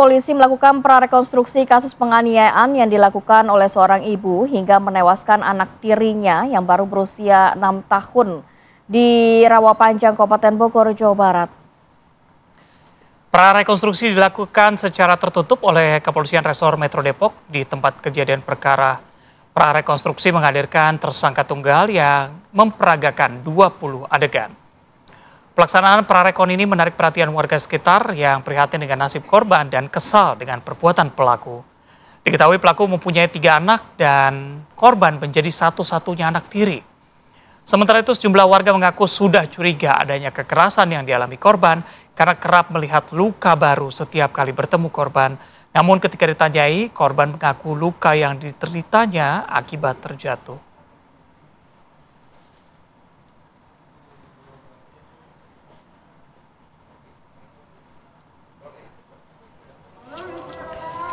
polisi melakukan prarekonstruksi kasus penganiayaan yang dilakukan oleh seorang ibu hingga menewaskan anak tirinya yang baru berusia 6 tahun di Rawapanjang, Kabupaten Bogor, Jawa Barat. Prarekonstruksi dilakukan secara tertutup oleh Kepolisian Resor Metro Depok di tempat kejadian perkara. Prarekonstruksi menghadirkan tersangka tunggal yang memperagakan 20 adegan. Pelaksanaan prarekon ini menarik perhatian warga sekitar yang prihatin dengan nasib korban dan kesal dengan perbuatan pelaku. Diketahui pelaku mempunyai 3 anak dan korban menjadi satu-satunya anak tiri. Sementara itu sejumlah warga mengaku sudah curiga adanya kekerasan yang dialami korban karena kerap melihat luka baru setiap kali bertemu korban. Namun ketika ditanyai, korban mengaku luka yang dideritanya akibat terjatuh.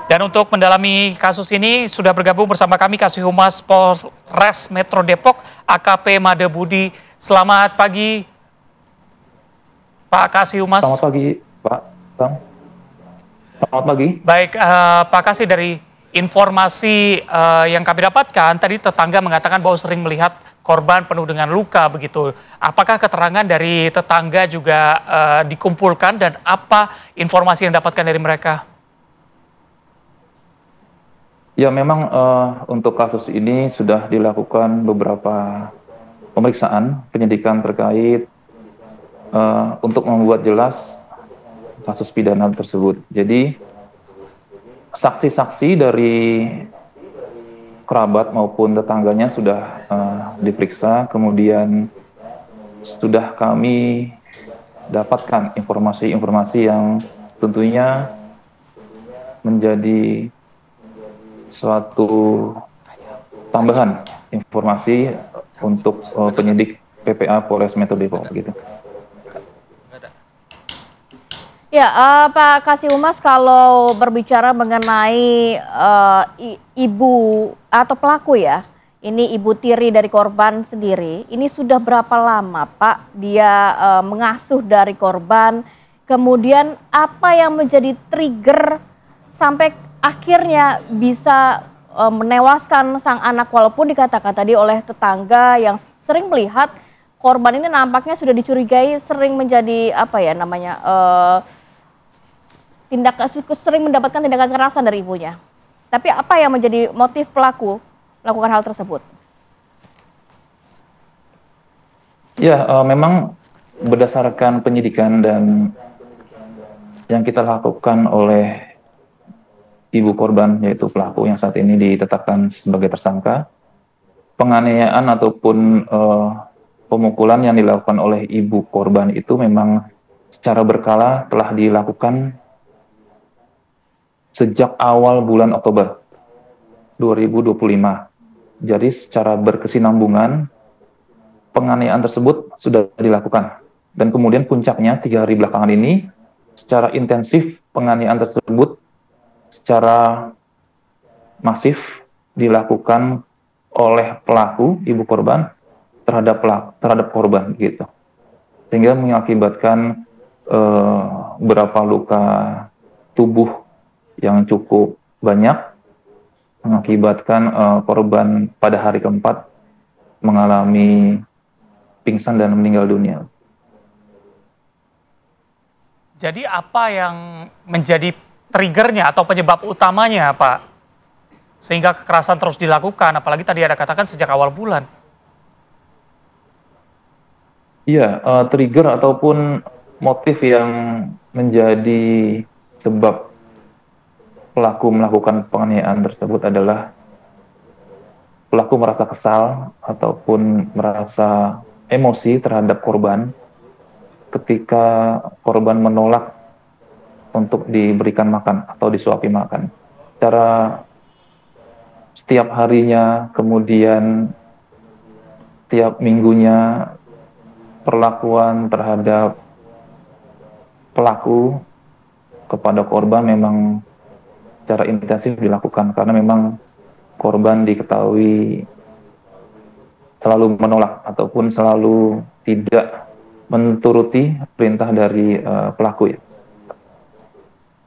Dan untuk mendalami kasus ini sudah bergabung bersama kami Kasih Humas Polres Metro Depok, AKP Made Budi. Selamat pagi, Pak Kasih Humas. Selamat pagi, Pak. Selamat pagi. Baik, Pak Kasih, dari informasi yang kami dapatkan, tadi tetangga mengatakan bahwa sering melihat korban penuh dengan luka begitu. Apakah keterangan dari tetangga juga dikumpulkan dan apa informasi yang dapatkan dari mereka? Ya, memang untuk kasus ini sudah dilakukan beberapa pemeriksaan penyidikan terkait untuk membuat jelas kasus pidana tersebut. Jadi saksi-saksi dari kerabat maupun tetangganya sudah diperiksa, kemudian sudah kami dapatkan informasi-informasi yang tentunya menjadi suatu tambahan informasi untuk penyidik PPA Polres Metro Depok gitu. Ya, Pak Kasih Humas, kalau berbicara mengenai ibu atau pelaku ya, ini ibu tiri dari korban sendiri, ini sudah berapa lama Pak dia mengasuh dari korban, kemudian apa yang menjadi trigger sampai akhirnya bisa menewaskan sang anak, walaupun dikatakan tadi oleh tetangga yang sering melihat korban ini nampaknya sudah dicurigai sering menjadi apa ya namanya sering mendapatkan tindakan kekerasan dari ibunya. Tapi apa yang menjadi motif pelaku melakukan hal tersebut? Ya, memang berdasarkan penyidikan dan yang kita lakukan oleh ibu korban, yaitu pelaku yang saat ini ditetapkan sebagai tersangka, penganiayaan ataupun pemukulan yang dilakukan oleh ibu korban itu memang secara berkala telah dilakukan sejak awal bulan Oktober 2025. Jadi secara berkesinambungan penganiayaan tersebut sudah dilakukan. Dan kemudian puncaknya 3 hari belakangan ini secara intensif penganiayaan tersebut secara masif dilakukan oleh pelaku ibu korban terhadap korban gitu, sehingga mengakibatkan beberapa luka tubuh yang cukup banyak, mengakibatkan korban pada hari keempat mengalami pingsan dan meninggal dunia. Jadi apa yang menjadi triggernya atau penyebab utamanya, Pak, sehingga kekerasan terus dilakukan, apalagi tadi ada katakan sejak awal bulan? Iya, trigger ataupun motif yang menjadi sebab pelaku melakukan penganiayaan tersebut adalah pelaku merasa kesal ataupun merasa emosi terhadap korban ketika korban menolak untuk diberikan makan atau disuapi makan. Secara setiap harinya, kemudian tiap minggunya, perlakuan terhadap pelaku kepada korban memang secara intensif dilakukan, karena memang korban diketahui selalu menolak ataupun selalu tidak menuruti perintah dari pelaku ya.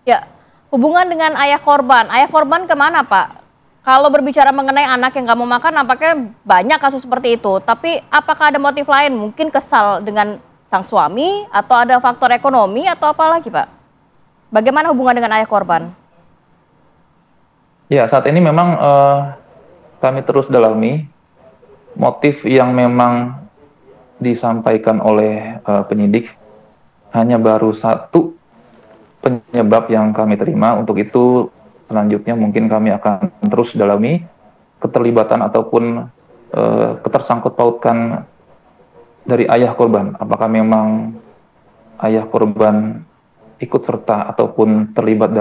Ya, hubungan dengan ayah korban kemana Pak? Kalau berbicara mengenai anak yang nggak mau makan, nampaknya banyak kasus seperti itu. Tapi apakah ada motif lain? Mungkin kesal dengan sang suami, atau ada faktor ekonomi, atau apa lagi Pak? Bagaimana hubungan dengan ayah korban? Ya, saat ini memang kami terus dalami motif yang memang disampaikan oleh penyidik. Hanya baru satu penyebab yang kami terima. Untuk itu selanjutnya mungkin kami akan terus dalami keterlibatan ataupun ketersangkut pautkan dari ayah korban. Apakah memang ayah korban ikut serta ataupun terlibat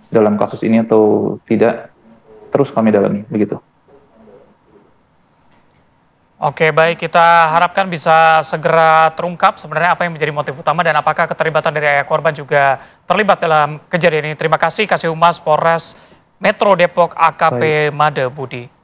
dalam kasus ini atau tidak, terus kami dalami, begitu. Oke, baik, kita harapkan bisa segera terungkap sebenarnya apa yang menjadi motif utama dan apakah keterlibatan dari ayah korban juga terlibat dalam kejadian ini. Terima kasih Kasih Humas Polres Metro Depok AKP Made Budi.